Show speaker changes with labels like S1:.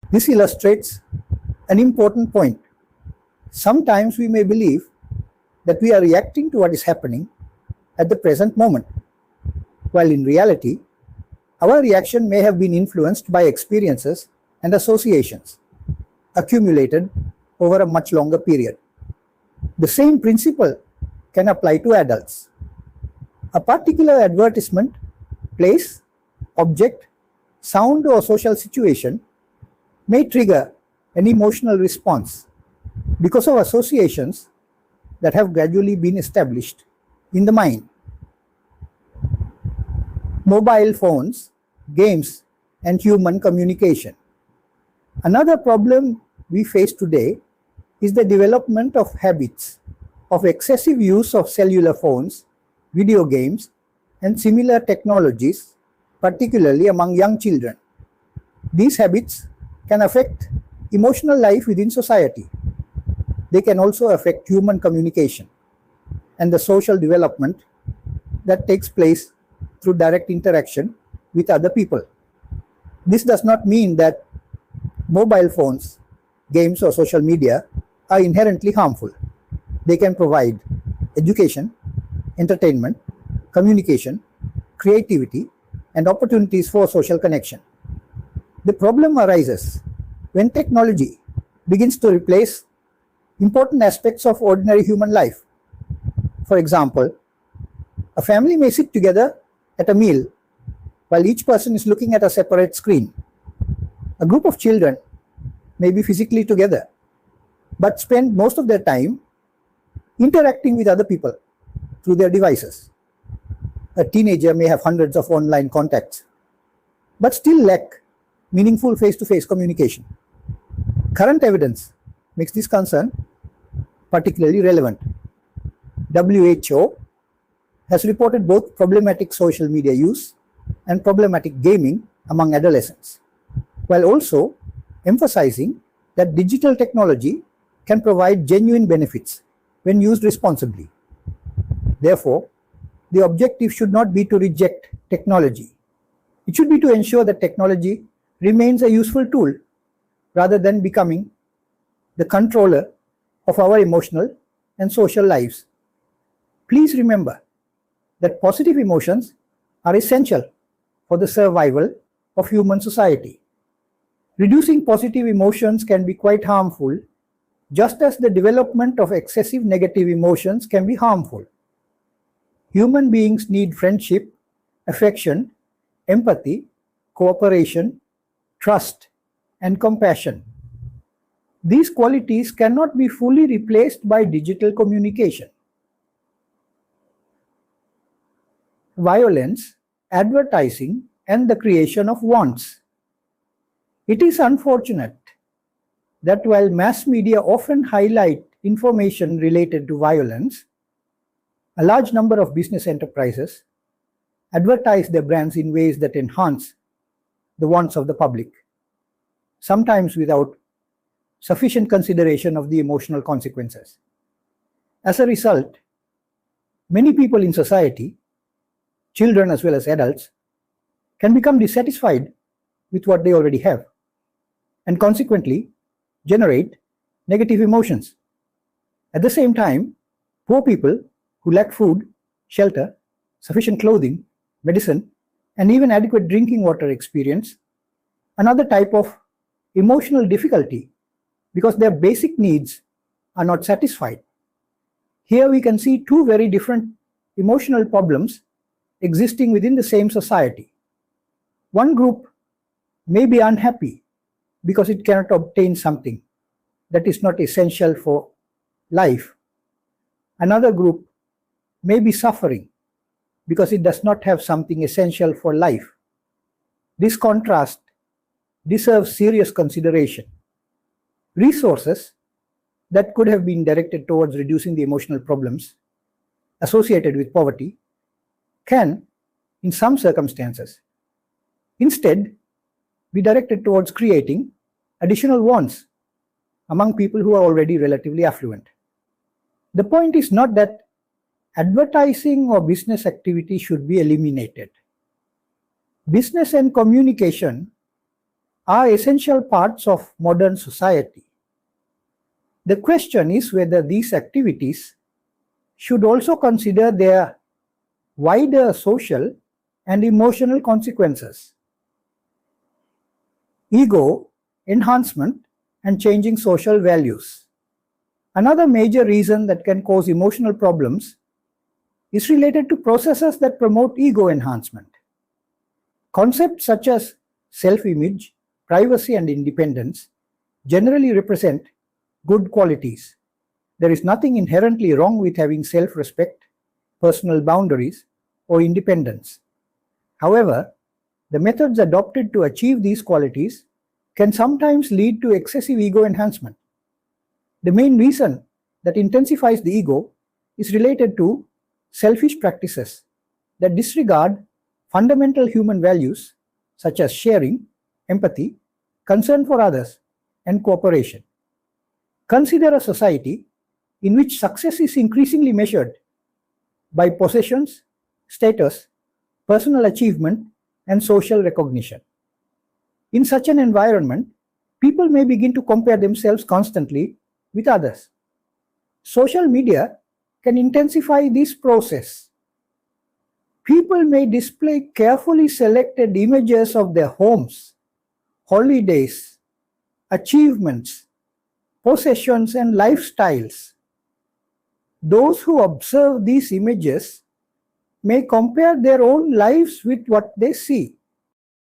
S1: This illustrates an important point. Sometimes we may believe that we are reacting to what is happening at the present moment, while in reality, our reaction may have been influenced by experiences and associations accumulated over a much longer period. The same principle can apply to adults. A particular advertisement, place, object, sound, or social situation may trigger an emotional response because of associations that have gradually been established in the mind. Mobile phones, games, and human communication. Another problem we face today is the development of habits of excessive use of cellular phones, video games, and similar technologies, particularly among young children. These habits can affect emotional life within society. They can also affect human communication and the social development that takes place through direct interaction with other people. This does not mean that mobile phones, games, or social media are inherently harmful. They can provide education, entertainment, communication, creativity, and opportunities for social connection. The problem arises when technology begins to replace important aspects of ordinary human life. For example, a family may sit together at a meal while each person is looking at a separate screen. A group of children may be physically together but spend most of their time interacting with other people through their devices. A teenager may have hundreds of online contacts but still lack meaningful face-to-face communication. Current evidence makes this concern particularly relevant. WHO has reported both problematic social media use and problematic gaming among adolescents, while also emphasizing that digital technology can provide genuine benefits when used responsibly. Therefore, the objective should not be to reject technology. It should be to ensure that technology remains a useful tool rather than becoming the controller of our emotional and social lives. Please remember that positive emotions are essential for the survival of human society. Reducing positive emotions can be quite harmful, just as the development of excessive negative emotions can be harmful. Human beings need friendship, affection, empathy, cooperation, trust, and compassion. These qualities cannot be fully replaced by digital communication. Violence, advertising, and the creation of wants. It is unfortunate that while mass media often highlight information related to violence, a large number of business enterprises advertise their brands in ways that enhance the wants of the public, sometimes without sufficient consideration of the emotional consequences. As a result, many people in society, children as well as adults, can become dissatisfied with what they already have and consequently generate negative emotions. At the same time, poor people who lack food, shelter, sufficient clothing, medicine, and even adequate drinking water experience another type of emotional difficulty because their basic needs are not satisfied. Here we can see two very different emotional problems existing within the same society. One group may be unhappy because it cannot obtain something that is not essential for life. Another group may be suffering because it does not have something essential for life. This contrast deserves serious consideration. Resources that could have been directed towards reducing the emotional problems associated with poverty can, in some circumstances, instead be directed towards creating additional wants among people who are already relatively affluent. The point is not that advertising or business activity should be eliminated. Business and communication are essential parts of modern society. The question is whether these activities should also consider their wider social and emotional consequences. Ego, enhancement, and changing social values. Another major reason that can cause emotional problems is related to processes that promote ego enhancement. Concepts such as self-image, privacy, and independence generally represent good qualities. There is nothing inherently wrong with having self-respect, personal boundaries, or independence. However, the methods adopted to achieve these qualities can sometimes lead to excessive ego enhancement. The main reason that intensifies the ego is related to selfish practices that disregard fundamental human values such as sharing, empathy, concern for others, and cooperation. Consider a society in which success is increasingly measured by possessions, status, personal achievement, and social recognition. In such an environment, people may begin to compare themselves constantly with others. Social media can intensify this process. People may display carefully selected images of their homes, holidays, achievements, possessions, and lifestyles. Those who observe these images may compare their own lives with what they see.